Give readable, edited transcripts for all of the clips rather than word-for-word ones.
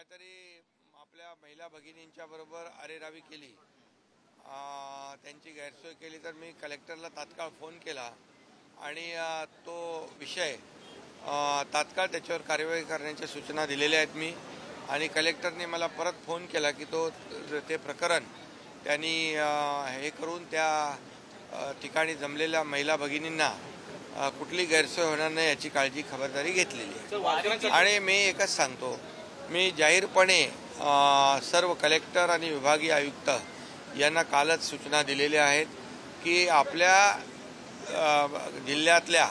काहीतरी आपल्या महिला भगिनींच्या बरोबर अरेरावी केली, त्यांची गैरसोय केली, तर मी कलेक्टरला तात्काळ फोन केला आणि तो विषय तात्काळ त्याच्यावर कार्यवाही करण्याच्या सूचना दिलेल्या आहेत मी. आणि कलेक्टरने मला परत फोन केला की ते प्रकरण त्यांनी हे करून त्या ठिकाणी जमलेल्या महिला भगिनींना कुठली गैरसोय होणार नाही याची काळजी खबरदारी घेतलेली आहे. आणि मी एकच सांगतो, मी जाहीरपणे सर्व कलेक्टर आणि विभागीय आयुक्त यांना कालच सूचना दिलेल्या आहेत की आपल्या जिल्ह्यातल्या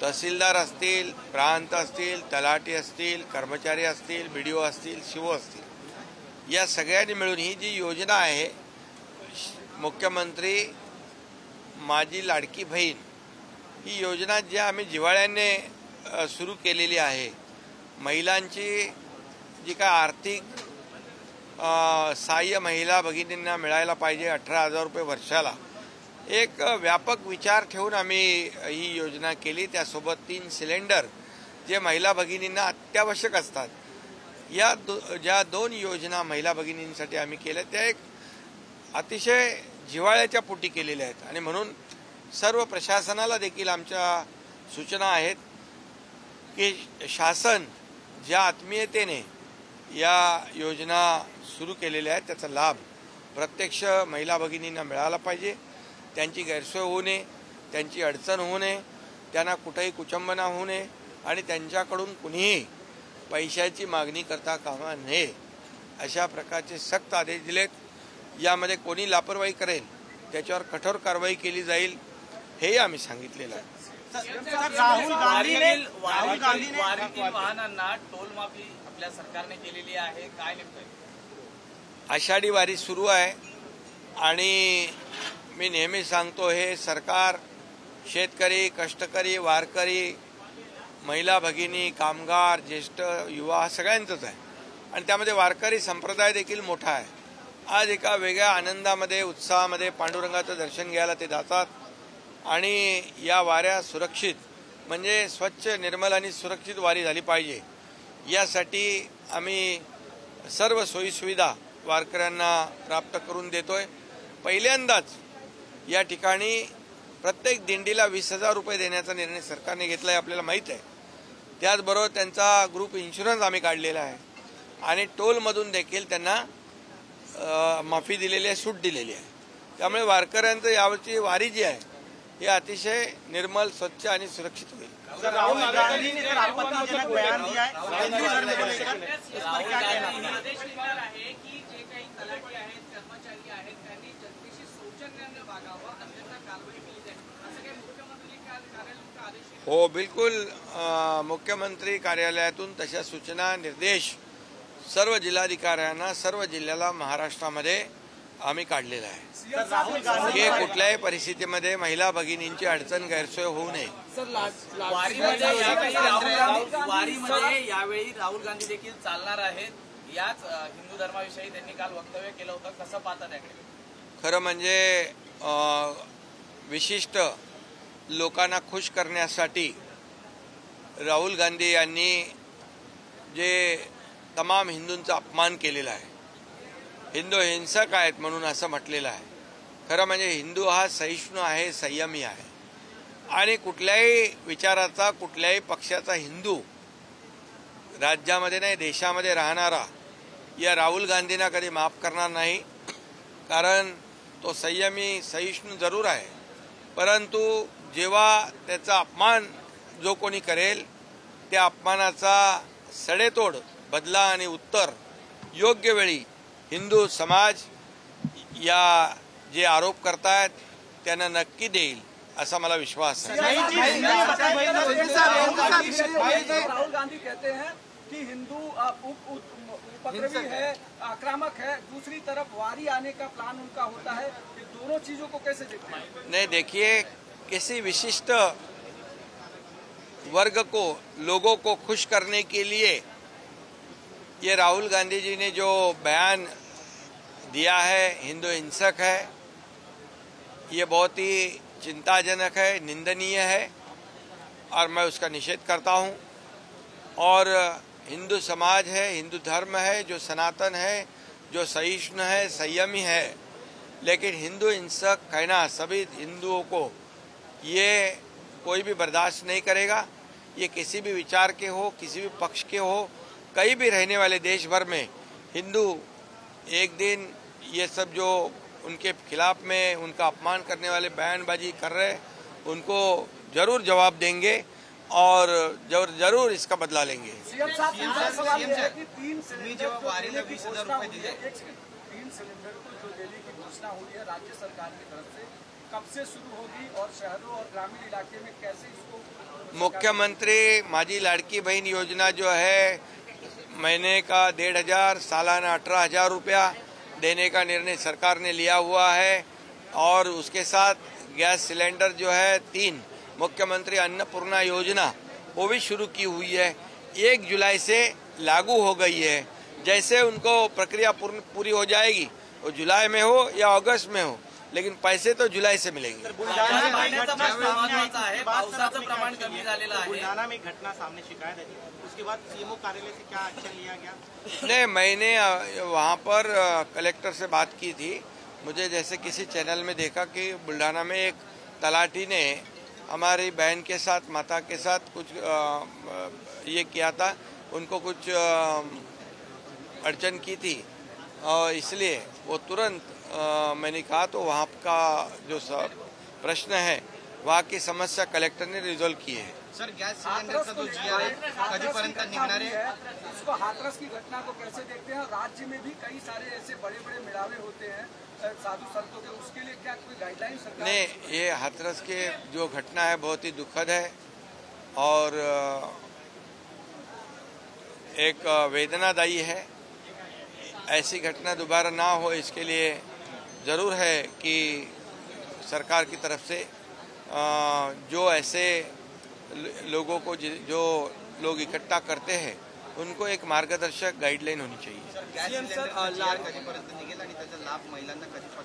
तहसीलदार असतील, प्रांत असतील, तलाठी असतील, कर्मचारी असतील, BDO असतील, शिवो असतील, या सगळ्यांनी मिळून ही जी योजना आहे, मुख्यमंत्री माझी लाडकी बहीण, ही योजना जी आम्ही जिव्हाळ्याने सुरू केलेली आहे, महिलांची जी काय आर्थिक सहाय्य महिला भगिनींना मिळायला पाहिजे 18,000 रुपये वर्षाला, एक व्यापक विचार ठेवून आम्ही ही योजना केली. त्यासोबत 3 सिलेंडर जे महिला भगिनींना अत्यावश्यक असतात, या ज्या 2 योजना महिला भगिनींसाठी आम्ही केल्या त्या एक अतिशय जिव्हाळ्याच्या पोटी केलेल्या आहेत. आणि म्हणून सर्व प्रशासनाला देखील आमच्या सूचना आहेत की शासन ज्या आत्मीयतेने या योजना सुरू केलेल्या आहेत त्याचा लाभ प्रत्यक्ष महिला भगिनींना मिळाला पाहिजे. त्यांची गैरसोय होऊ नये, त्यांची अडचण होऊ नये, त्यांना कुठेही कुचंबना होऊ नये आणि त्यांच्याकडून कुणीही पैशाची मागणी करता कामा नये, अशा प्रकारचे सक्त आदेश दिलेत. यामध्ये कोणी लापरवाही करेल त्याच्यावर कठोर कारवाई केली जाईल, हेही आम्ही सांगितलेलं आहे. राहुल गांधी वाहनांना टोल माफी आपल्या सरकारने केलेली आहे, काय नेमकं? आषाढी वारी सुरू आहे आणि मी नेहमी सांगतो, हे सरकार शेतकरी, कष्टकरी, वारकरी, महिला भगिनी, कामगार, ज्येष्ठ, युवा सगळ्यांचंच आहे. आणि त्यामध्ये वारकरी संप्रदाय देखील मोठा आहे. आज एका वेगळ्या आनंदामध्ये, उत्साहामध्ये पांडुरंगाचं दर्शन घ्यायला ते जातात. आणि या वाऱ्या सुरक्षित, म्हणजे स्वच्छ, निर्मल आणि सुरक्षित वारी झाली पाहिजे, यासाठी आम्ही सर्व सोयीसुविधा वारकऱ्यांना प्राप्त करून देतोय. पहिल्यांदाच या ठिकाणी प्रत्येक दिंडीला 20,000 रुपये देण्याचा निर्णय सरकारने घेतला आहे, आपल्याला माहीत आहे. त्याचबरोबर त्यांचा ग्रुप इन्शुरन्स आम्ही काढलेला आहे आणि टोलमधून देखील त्यांना माफी दिलेली आहे, सूट दिलेली आहे. त्यामुळे वारकऱ्यांचं यावरची वारी जी आहे हे अतिशय निर्मल, स्वच्छ आणि सुरक्षित होईल. राहुल गांधींनी तर आपत्तिजनक बयान दिया है. हो, बिलकुल. मुख्यमंत्री कार्यालयातून तशा सूचना, निर्देश सर्व जिल्हाधिकाऱ्यांना, सर्व जिल्ह्याला महाराष्ट्रामध्ये आम्ही काढलेला आहे की कुठल्याही परिस्थितीमध्ये महिला भगिनींची अडचण, गैरसोय होऊ नये. वारीमध्ये यावेळी राहुल गांधी देखील चालणार आहेत. याच हिंदू धर्माविषयी त्यांनी काल वक्तव्य केलं होतं, कसं पाहता त्याकडे? खरं म्हणजे विशिष्ट लोकांना खुश करण्यासाठी राहुल गांधी यांनी जे तमाम हिंदूंचा अपमान केलेला आहे, हिंदू हिंसक आहेत म्हणून असं म्हटलेलं आहे. खरं म्हणजे हिंदू हा सहिष्णू आहे, संयमी आहे आणि कुठल्याही विचाराचा, कुठल्याही पक्षाचा हिंदू राज्यामध्ये नाही, देशामध्ये राहणारा या राहुल गांधींना कधी माफ करणार नाही. कारण तो संयमी, सहिष्णू जरूर आहे, परंतु जेव्हा त्याचा अपमान जो कोणी करेल त्या अपमानाचा सडेतोड बदला आणि उत्तर योग्य वेळी हिंदू समाज या जे आरोप करतायत त्यांना नक्की देईल असा मला विश्वास आहे. राहुल गांधी कहते हैं कि हिंदू उपद्रवी है, आक्रामक है, दूसरी तरफ वारी आने का प्लान उनका होता है. ये दोनों चीजों को कैसे देखते हैं? नहीं, देखिए, किसी विशिष्ट वर्ग को, लोगों को खुश करने के लिए ये राहुल गांधी जी ने जो बयान दिया है हिंदू हिंसक है, ये बहुत ही चिंताजनक है, निंदनीय है और मैं उसका निषेध करता हूं. और हिंदू समाज है, हिंदू धर्म है, जो सनातन है, जो सहिष्णु है, संयमी है, लेकिन हिंदू हिंसक कहना सभी हिंदुओं को ये कोई भी बर्दाश्त नहीं करेगा। ये किसी भी विचार के हो, किसी भी पक्ष के हो, कहीं भी रहने वाले देश भर में हिंदू एक दिन ये सब जो उनके खिलाफ में उनका अपमान करने वाले बयानबाजी कर रहे, उनको जरूर जवाब देंगे और जरूर इसका बदला लेंगे। सीएम साहब सवाल ये है कि 3 सिलेंडर को देने की घोषणा हुई है, 3 सिलेंडर को जो देने की घोषणा हुई है राज्य सरकार की तरफ से, कब से शुरू होगी और शहरों और ग्रामीण इलाके में कैसे इसको? मुख्यमंत्री माझी लाड़की बहन योजना जो है, महीने का 1,500, सालाना 18,000 रुपया देने का निर्णय सरकार ने लिया हुआ है और उसके साथ गैस सिलेंडर जो है 3, मुख्यमंत्री अन्नपूर्णा योजना वो भी शुरू की हुई है, 1 जुलाई से लागू हो गई है। जैसे उनको प्रक्रिया पूरी हो जाएगी, वो जुलाई में हो या अगस्त में हो, लेकिन पैसे तो जुलाई से मिलेंगे। बुलढाणा में घटना सामने शिकायत है, उसके बाद सीएमओ कार्यालय से क्या एक्शन लिया गया? नहीं, मैंने वहाँ पर कलेक्टर से बात की थी। मुझे जैसे किसी चैनल में देखा कि बुल्ढाना में एक तलाटी ने हमारी बहन के साथ, माता के साथ कुछ ये किया था, उनको कुछ अड़चन की थी और इसलिए वो तुरंत मैंने कहा तो वहाँ का जो प्रश्न है वहाँ की समस्या कलेक्टर ने रिजॉल्व की है। सर, गॅस सिलेंडरचा जो GR आहे कधीपर्यंत निघणार आहे? इसको हाथरस की घटना को कैसे देखते हैं? राज्य में भी कई सारे ऐसे बड़े बड़े मिलावे होते हैं साधु संतों के, उसके लिए क्या कोई गाइडलाइन सरकार? नहीं, ये हाथरस के जो घटना है बहुत ही दुखद है और एक वेदनादायी है। ऐसी घटना दोबारा ना हो इसके लिए जरूर है कि सरकार की तरफ से जो ऐसे लोगों को जो लोग इकट्ठा करते हैं उनको एक मार्गदर्शक गाइडलाइन होनी चाहिए।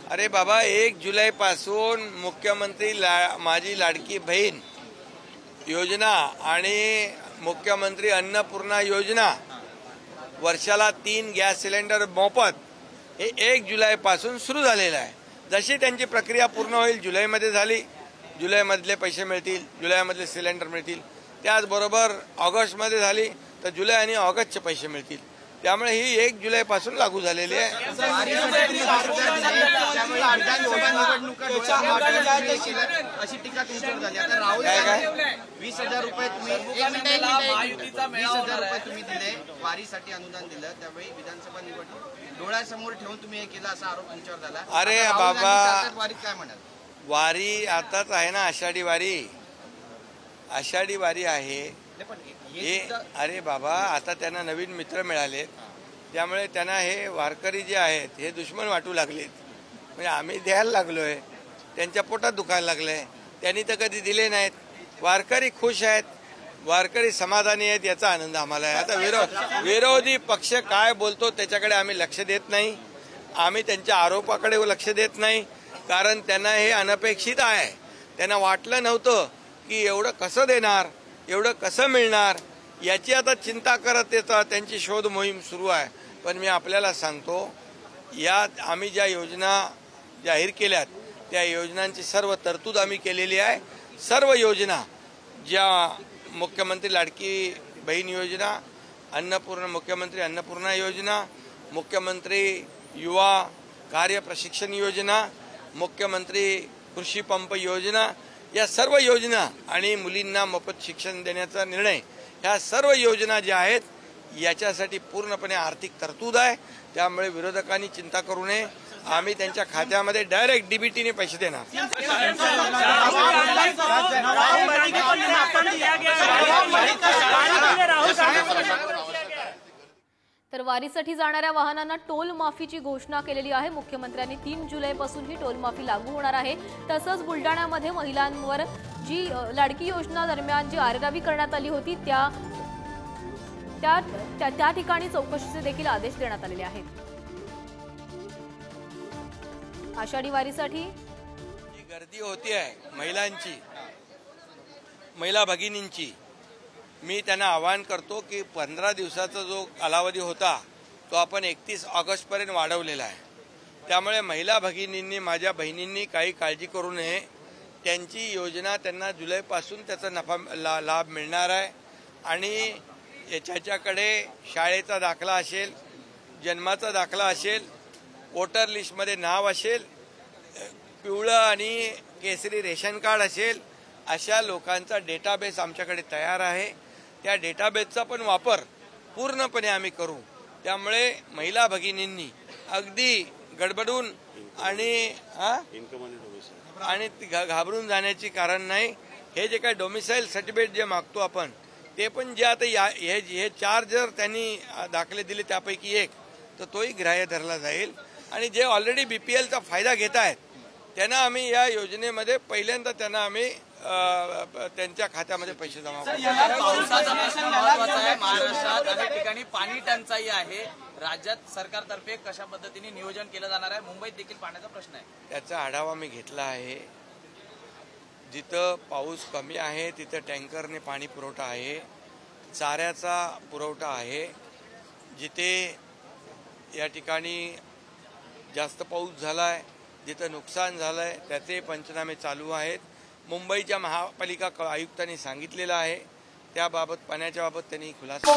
अरे बाबा, 1 जुलै पासून मुख्यमंत्री माझी लाडकी बहीण योजना आणि मुख्यमंत्री अन्नपूर्णा योजना, वर्षाला 3 गॅस सिलेंडर मोफत, हे 1 जुलै पासून सुरू झालेलं आहे। जशी त्यांची प्रक्रिया पूर्ण होईल, जुलैमध्ये झाली, जुलैमधले पैसे मिळतील, जुलैमधले सिलेंडर मिळतील, त्याचबरोबर ऑगस्टमध्ये झाली तर जुलै आणि ऑगस्टचे पैसे मिळतील। त्यामुळे ही 1 जुलै पासून लागू झालेली आहे। अशी टीका तुमच्यावर झाली। आता राहुल गांधी 20,000 रुपये तुम्ही दिले, वारीसाठी अनुदान दिलं, त्यावेळी विधानसभा निवडणूक डोळ्यासमोर ठेवून तुम्ही हे केलं असा आरोप तुमच्यावर झाला। अरे बाबा, वारीत काय म्हणाल? वारी आताच आहे ना, आषाढी वारी आहे हे। अरे बाबा, आता त्यांना नवीन मित्र मिळालेत, त्यामुळे त्यांना हे वारकरी जे आहेत हे दुश्मन वाटू लागलेत। म्हणजे आम्ही द्यायला लागलोय, त्यांच्या पोटात दुखायला लागलंय, त्यांनी तर कधी दिले नाहीत। वारकरी खुश आहेत, वारकरी समाधानी आहेत, याचा आनंद आम्हाला आहे। आता विरोधी पक्ष काय बोलतो त्याच्याकडे आम्ही लक्ष देत नाही, आम्ही त्यांच्या आरोपाकडे लक्ष देत नाही, कारण त्यांना हे अनपेक्षित आहे। त्यांना वाटलं नव्हतं की एवढं कसं देणार, एवढं कसं मिळणार, याची आता चिंता करत येतात, त्यांची शोध मोहीम सुरू आहे। पण मी आपल्याला सांगतो, यात आम्ही ज्या योजना जाहीर केल्यात त्या योजनांची सर्व तरतूद आम्ही केलेली आहे। सर्व योजना, ज्या मुख्यमंत्री लाडकी बहीण योजना, मुख्यमंत्री अन्नपूर्णा योजना, मुख्यमंत्री युवा कार्य प्रशिक्षण योजना, मुख्यमंत्री कृषी पंप योजना, या सर्व योजना आणि मुलींना मोफत शिक्षण देण्याचा निर्णय, ह्या सर्व योजना ज्या आहेत याच्यासाठी पूर्णपणे आर्थिक तरतूद आहे। त्यामुळे विरोधकांनी चिंता करू नये, आम्ही त्यांच्या खात्यामध्ये डायरेक्ट डीबीटीने पैसे देणार। तर वारीसाठी जाणाऱ्या वाहनांना टोल माफीची घोषणा केलेली आहे। मुख्यमंत्र्यांनी 3 जुलैपासून ही टोल माफी लागू होणार आहे। तसंच बुलढाण्यामध्ये महिलांवर जी लाडकी योजना दरम्यान जी आरेरावी करण्यात आली होती त्या ठिकाणी चौकशीचे देखील आदेश देण्यात आलेले आहेत। आषाढी वारीसाठी जी गर्दी होती आहे महिलांची, महिला भगिनींची, मी त्यांना आवाहन करतो की 15 दिवसाचा जो कालावधी होता तो आपण 31 ऑगस्टपर्यंत वाढवलेला आहे. त्यामुळे महिला भगिनींनी, माझ्या बहिणींनी काही काळजी करू नये. त्यांची योजना त्यांना जुलैपासून त्याचा लाभ मिळणार आहे. आणि ज्याच्याकडे शाळेचा दाखला असेल, जन्माचा दाखला असेल, वोटर लिस्टमध्ये नाव असेल, पिवळं आणि केसरी रेशन कार्ड असेल, अशा लोकांचा डेटाबेस आमच्याकडे तयार आहे. त्या डेटाबेसचा पण वापर पूर्णपणे आम्ही करू. त्यामुळे महिला भगिनींनी अगदी गडबडून आणि घाबरून जाण्याची कारण नाही. हे जे काही डोमिसाईल सर्टिफिकेट जे मागतो आपण, ते पण जे आता हे 4 जर त्यांनी दाखले दिले त्यापैकी एक, तर तोही ग्राह्य धरला जाईल. आणि जे ऑलरेडी BPLचा फायदा घेत आहेत त्यांना आम्ही या योजनेमध्ये पहिल्यांदा त्यांना आम्ही त्यांच्या खात्यामध्ये पैसे जमा करू. पावसाचा प्रश्न महत्त्वाचा आहे. महाराष्ट्रात अनेक ठिकाणी पाणी टंचाई आहे. राज्यात सरकारतर्फे कशा पद्धतीने नियोजन केलं जाणार आहे? मुंबईत देखील पाण्याचा प्रश्न आहे. त्याचा आढावा मी घेतला आहे. जिथं पाऊस कमी आहे तिथं टँकरने पाणी पुरवठा आहे, चाऱ्याचा पुरवठा आहे. जिथे या ठिकाणी जास्त पाऊस झाला आहे, जिथं नुकसान झालं आहे, त्याचे पंचनामे चालू आहेत. मुंबईच्या महापालिका आयुक्तांनी सांगितलेलं आहे. त्याबाबत, पाण्याच्या बाबत त्यांनी खुलासा